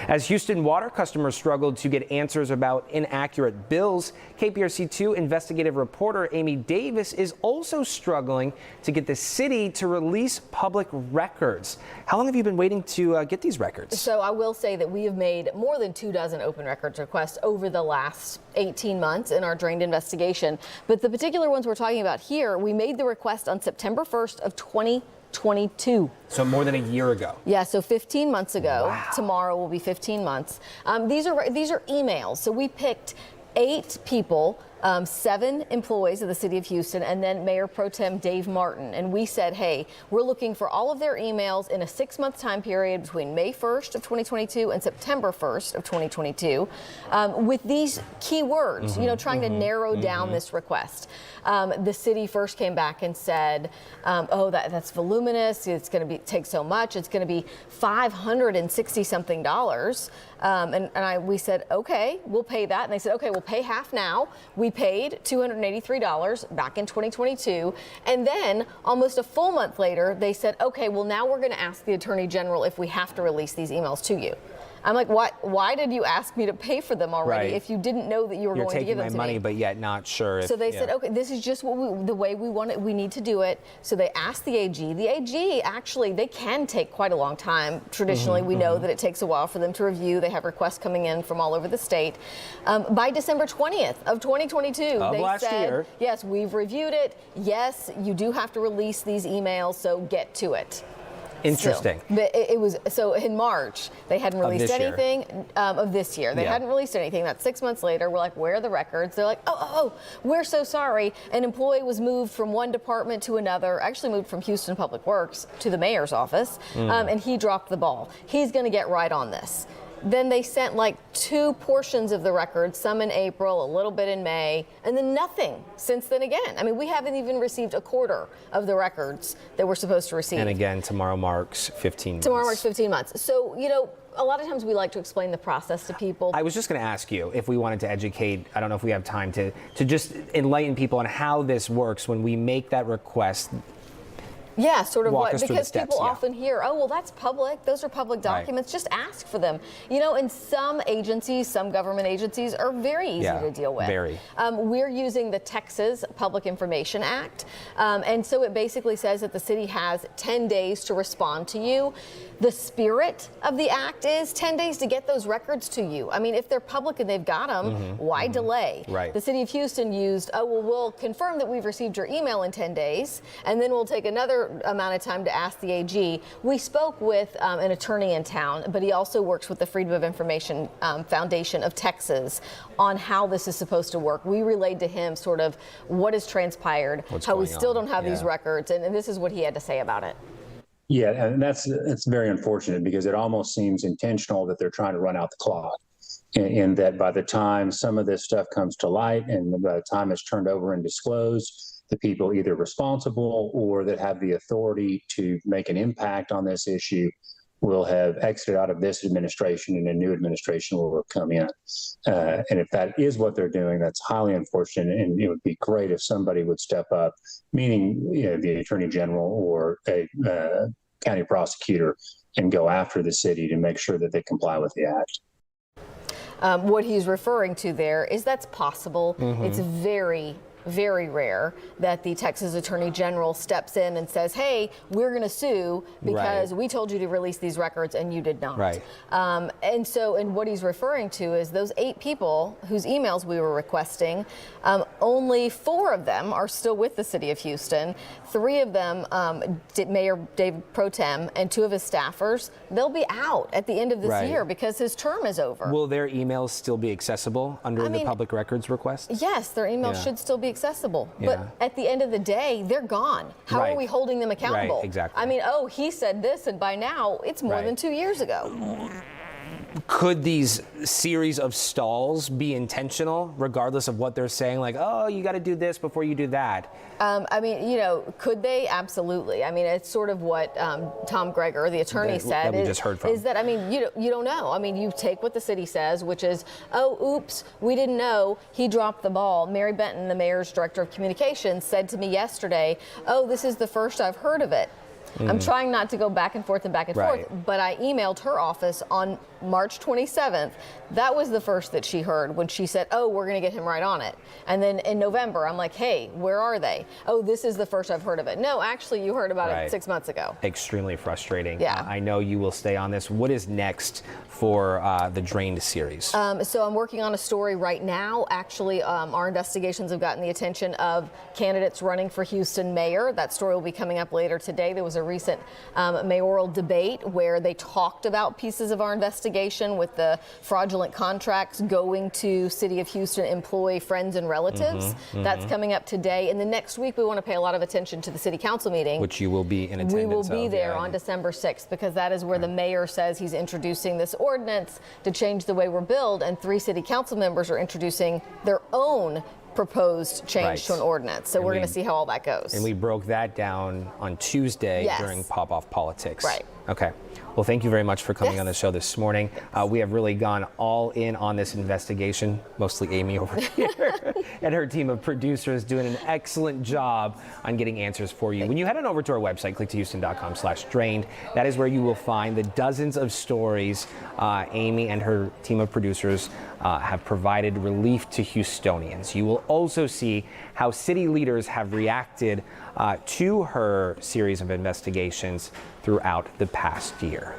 As Houston water customers struggled to get answers about inaccurate bills, KPRC2 investigative reporter Amy Davis is also struggling to get the city to release public records. How long have you been waiting to get these records? So I will say that we have made more than 24 open records requests over the last 18 months in our drained investigation. But the particular ones we're talking about here, we made the request on September 1st of 2022. So more than a year ago. Yeah, so 15 months ago. Wow. Tomorrow will be 15 months. These are emails. So we picked 8 people, 7 employees of the city of Houston, and then Mayor Pro Tem Dave Martin. And we said, hey, we're looking for all of their emails in a 6-month time period between May 1st of 2022 and September 1st of 2022 with these keywords, trying to narrow down this request. The city first came back and said, oh, that's voluminous. It's going to take so much. It's going to be $560 something. We said, OK, we'll pay that. And they said, OK, we'll pay half now. We paid $283 back in 2022. And then almost a full month later, they said, OK, well, now we're going to ask the Attorney General if we have to release these emails to you. I'm like, why did you ask me to pay for them already if you didn't know that you were going to give them to me? You're taking my money, but yet not sure. So they said, okay, this is just the way we want it. We need to do it. So they asked the AG. The AG, actually, they can take quite a long time. Traditionally, we know that it takes a while for them to review. They have requests coming in from all over the state. By December 20th of 2022, they said, yes, we've reviewed it. Yes, you do have to release these emails, so get to it. Interesting. But it was so in March they hadn't released anything of this year. They hadn't released anything. That's 6 months later. We're like, where are the records? They're like, oh, we're so sorry. An employee was moved from one department to another. Actually moved from Houston Public Works to the mayor's office, and he dropped the ball. He's going to get right on this. Then they sent like 2 portions of the records, some in April, a little bit in May, and then nothing since then again. I mean, we haven't even received a quarter of the records that we're supposed to receive. And again, tomorrow marks 15 months. Tomorrow marks 15 months. So, a lot of times we like to explain the process to people. I was just going to ask you if we wanted to educate, I don't know if we have time to just enlighten people on how this works when we make that request. Yeah, sort of what, because people often hear, oh, well, that's public. Those are public documents. Just ask for them. And some agencies, some government agencies are very easy to deal with. Very. We're using the Texas Public Information Act. And so it basically says that the city has 10 days to respond to you. The spirit of the act is 10 days to get those records to you. I mean, if they're public and they've got them, why delay? Right. The city of Houston used, oh, well, we'll confirm that we've received your email in 10 days, and then we'll take another amount of time to ask the AG. We spoke with an attorney in town, but he also works with the Freedom of Information Foundation of Texas on how this is supposed to work. We relayed to him sort of what has transpired, how we still don't have these records, and this is what he had to say about it. Yeah, and that's very unfortunate because it almost seems intentional that they're trying to run out the clock. In that by the time some of this stuff comes to light and by the time it's turned over and disclosed, the people either responsible or that have the authority to make an impact on this issue will have exited out of this administration and a new administration will have come in. And if that is what they're doing, that's highly unfortunate. And it would be great if somebody would step up, meaning the Attorney General or a county prosecutor, and go after the city to make sure that they comply with the act. What he's referring to there is that's possible. It's very, very rare that the Texas Attorney General steps in and says, hey, we're going to sue because we told you to release these records and you did not. And what he's referring to is those 8 people whose emails we were requesting, only 4 of them are still with the city of Houston. 3 of them, Mayor Dave Pro Tem and 2 of his staffers, they'll be out at the end of this year because his term is over. Will their emails still be accessible under the public records request? Yes, their emails should still be accessible. But at the end of the day, they're gone. How are we holding them accountable? Exactly. I mean, oh, he said this, and by now it's more than 2 years ago. Could these series of stalls be intentional, regardless of what they're saying? Like, oh, you got to do this before you do that. I mean, could they? Absolutely. I mean, it's sort of what Tom Greger, the attorney, said. That we just heard from. Is that, I mean, you don't know. I mean, you take what the city says, which is, oh, oops, we didn't know. He dropped the ball. Mary Benton, the mayor's director of communications, said to me yesterday, oh, this is the first I've heard of it. I'm trying not to go back and forth, but I emailed her office on March 27th, that was the first that she heard when she said, oh, we're going to get him right on it. And then in November, I'm like, hey, where are they? Oh, this is the first I've heard of it. No, actually, you heard about it 6 months ago. Extremely frustrating. Yeah. I know you will stay on this. What is next for the Drained series? So I'm working on a story right now. Actually, our investigations have gotten the attention of candidates running for Houston mayor. That story will be coming up later today. There was a recent mayoral debate where they talked about pieces of our investigation with the fraudulent contracts going to City of Houston employee friends and relatives. That's coming up today. And the next week, we want to pay a lot of attention to the city council meeting, which you will be in attendance. We will be there yeah. on December 6th, because that is where the mayor says he's introducing this ordinance to change the way we're billed, and 3 city council members are introducing their own proposed change to an ordinance. So we're going to see how all that goes. And we broke that down on Tuesday during Pop Off Politics. Right. Okay. Well, thank you very much for coming on the show this morning. We have really gone all in on this investigation, mostly Amy over here and her team of producers doing an excellent job on getting answers for you. When you head on over to our website, click2houston.com/drained, that is where you will find the dozens of stories Amy and her team of producers have provided relief to Houstonians. You will also see how city leaders have reacted to her series of investigations throughout the past year.